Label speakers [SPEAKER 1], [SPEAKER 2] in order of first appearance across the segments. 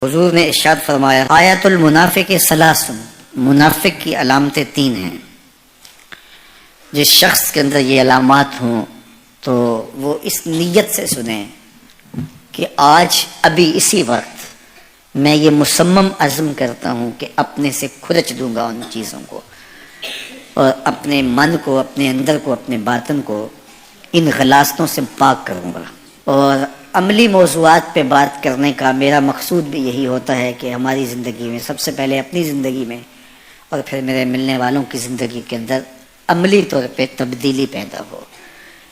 [SPEAKER 1] حضور نے ارشاد فرمایا آیت المنافق ثلاث، منافق کی علامتیں 3 ہیں. جس شخص کے اندر یہ علامات ہوں تو وہ اس نیت سے سنیں کہ آج ابھی اسی وقت میں یہ مصمم عزم کرتا ہوں کہ اپنے سے کھرچ دوں گا ان چیزوں کو، اور اپنے من کو، اپنے اندر کو، اپنے باطن کو ان غلاظتوں سے پاک کروں گا. اور عملی موضوعات پہ بات کرنے کا میرا مقصود بھی یہی ہوتا ہے کہ ہماری زندگی میں، سب سے پہلے اپنی زندگی میں اور پھر میرے ملنے والوں کی زندگی کے اندر عملی طور پہ تبدیلی پیدا ہو.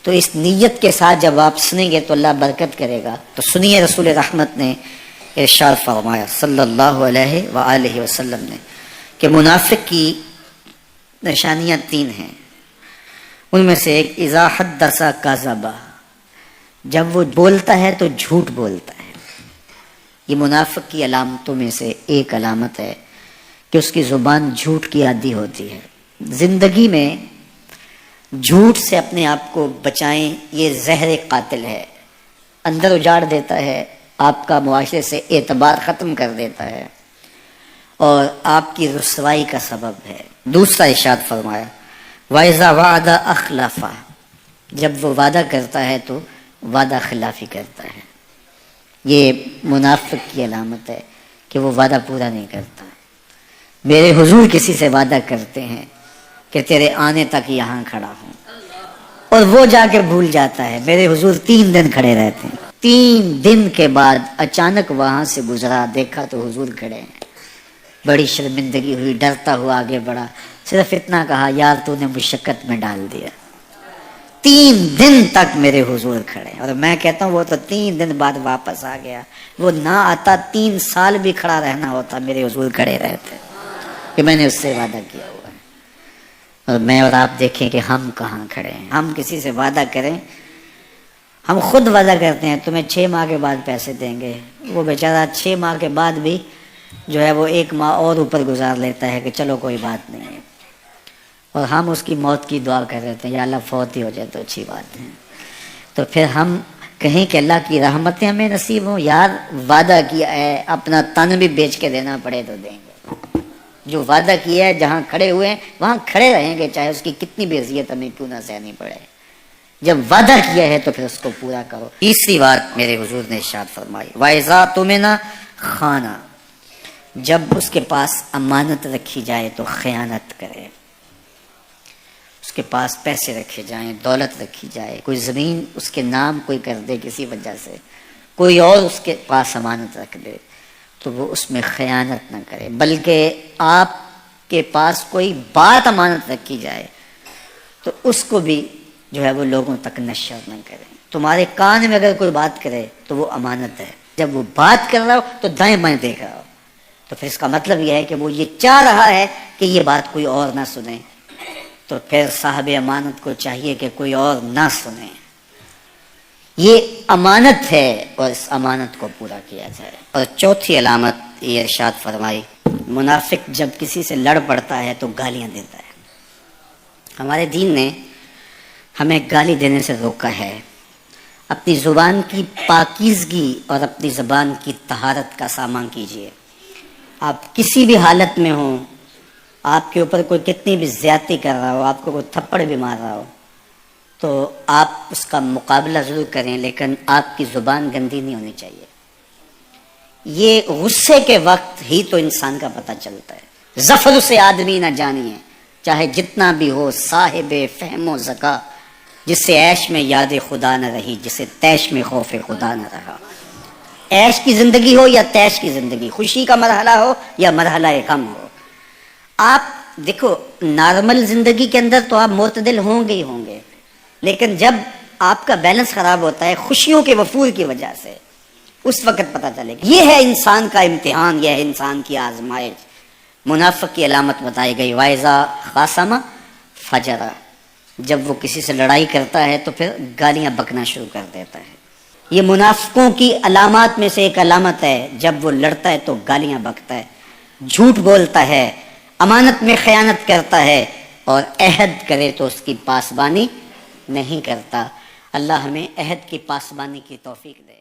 [SPEAKER 1] تو اس نیت کے ساتھ جب آپ سنیں گے تو اللہ برکت کرے گا. تو سنیے رسول رحمت نے ارشاد فرمایا صلی اللہ علیہ وآلہ وسلم نے کہ منافق کی نشانیاں 3 ہیں. ان میں سے ایک اذا حدث کذب، جب وہ بولتا ہے تو جھوٹ بولتا ہے. یہ منافق کی علامتوں میں سے ایک علامت ہے کہ اس کی زبان جھوٹ کی عادی ہوتی ہے. زندگی میں جھوٹ سے اپنے آپ کو بچائیں، یہ زہر قاتل ہے، اندر اجاڑ دیتا ہے، آپ کا معاشرے سے اعتبار ختم کر دیتا ہے اور آپ کی رسوائی کا سبب ہے. دوسرا ارشاد فرمایا وَإِذَا وَعَدَ أَخْلَفَ، جب وہ وعدہ کرتا ہے تو وعدہ خلافی کرتا ہے. یہ منافق کی علامت ہے کہ وہ وعدہ پورا نہیں کرتا. میرے حضور کسی سے وعدہ کرتے ہیں کہ تیرے آنے تک یہاں کھڑا ہوں، اور وہ جا کے بھول جاتا ہے. میرے حضور 3 دن کھڑے رہتے ہیں. 3 دن کے بعد اچانک وہاں سے گزرا، دیکھا تو حضور کھڑے ہیں. بڑی شرمندگی ہوئی، ڈرتا ہوا آگے بڑھا، صرف اتنا کہا یار تو نے مشقت میں ڈال دیا. 3 دن تک میرے حضور کھڑے. اور میں کہتا ہوں وہ تو 3 دن بعد واپس آ گیا. وہ نہ آتا 3 سال بھی کھڑا رہنا ہوتا، میرے حضور کھڑے رہتے کہ میں نے اس سے وعدہ کیا ہوا ہے. اور میں اور آپ دیکھیں کہ ہم کہاں کھڑے ہیں. ہم کسی سے وعدہ کریں، ہم خود وعدہ کرتے ہیں تمہیں 6 ماہ کے بعد پیسے دیں گے. وہ بیچارہ 6 ماہ کے بعد بھی جو ہے وہ 1 ماہ اور اوپر گزار لیتا ہے کہ چلو کوئی بات نہیں ہے، اور ہم اس کی موت کی دعا کر رہے ہیں یا اللہ فوت ہی ہو جائے تو اچھی بات ہے. تو پھر ہم کہیں کہ اللہ کی رحمتیں ہمیں نصیب ہوں. یار وعدہ کیا ہے، اپنا تن بھی بیچ کے دینا پڑے تو دیں گے. جو وعدہ کیا ہے جہاں کھڑے ہوئے ہیں وہاں کھڑے رہیں گے، چاہے اس کی کتنی بھی اذیت ہمیں کیوں نہ سہنی پڑے. جب وعدہ کیا ہے تو پھر اس کو پورا کرو. تیسری بات میرے حضور نے ارشاد فرمائی وَإِذَا تُؤْمِنَ خَانَ، جب اس کے پاس امانت رکھی جائے تو خیانت کرے. اس کے پاس پیسے رکھے جائیں، دولت رکھی جائے، کوئی زمین اس کے نام کوئی کر دے کسی وجہ سے، کوئی اور اس کے پاس امانت رکھ دے تو وہ اس میں خیانت نہ کرے. بلکہ آپ کے پاس کوئی بات امانت رکھی جائے تو اس کو بھی جو ہے وہ لوگوں تک نشر نہ کرے. تمہارے کان میں اگر کوئی بات کرے تو وہ امانت ہے. جب وہ بات کر رہا ہو تو دائیں بائیں دیکھ رہا ہو تو پھر اس کا مطلب یہ ہے کہ وہ یہ چاہ رہا ہے کہ یہ بات کوئی اور نہ سنے. تو پھر صاحب امانت کو چاہیے کہ کوئی اور نہ سنے. یہ امانت ہے اور اس امانت کو پورا کیا جائے. اور چوتھی علامت یہ ارشاد فرمائی منافق جب کسی سے لڑ پڑتا ہے تو گالیاں دیتا ہے. ہمارے دین نے ہمیں گالی دینے سے روکا ہے. اپنی زبان کی پاکیزگی اور اپنی زبان کی طہارت کا سامان کیجیے. آپ کسی بھی حالت میں ہوں، آپ کے اوپر کوئی کتنی بھی زیادتی کر رہا ہو، آپ کو کوئی تھپڑ بھی مار رہا ہو تو آپ اس کا مقابلہ ضرور کریں، لیکن آپ کی زبان گندی نہیں ہونی چاہیے. یہ غصے کے وقت ہی تو انسان کا پتہ چلتا ہے. ظفر سے آدمی نہ جانیے چاہے جتنا بھی ہو، صاحب فہم و ذکا، جس سے عیش میں یاد خدا نہ رہی، جسے تیش میں خوف خدا نہ رہا. عیش کی زندگی ہو یا تیش کی زندگی، خوشی کا مرحلہ ہو یا مرحلہ غم ہو، آپ دیکھو نارمل زندگی کے اندر تو آپ معتدل ہوں گے ہی ہوں گے، لیکن جب آپ کا بیلنس خراب ہوتا ہے خوشیوں کے وفور کی وجہ سے، اس وقت پتہ چلے گا. یہ ہے انسان کا امتحان، یہ ہے انسان کی آزمائش. منافق کی علامت بتائی گئی وَإِذَا خَاصَمَ فَجَرَ، جب وہ کسی سے لڑائی کرتا ہے تو پھر گالیاں بکنا شروع کر دیتا ہے. یہ منافقوں کی علامات میں سے ایک علامت ہے. جب وہ لڑتا ہے تو گالیاں بکتا ہے، جھوٹ بولتا ہے، امانت میں خیانت کرتا ہے، اور عہد کرے تو اس کی پاسبانی نہیں کرتا. اللہ ہمیں عہد کی پاسبانی کی توفیق دے.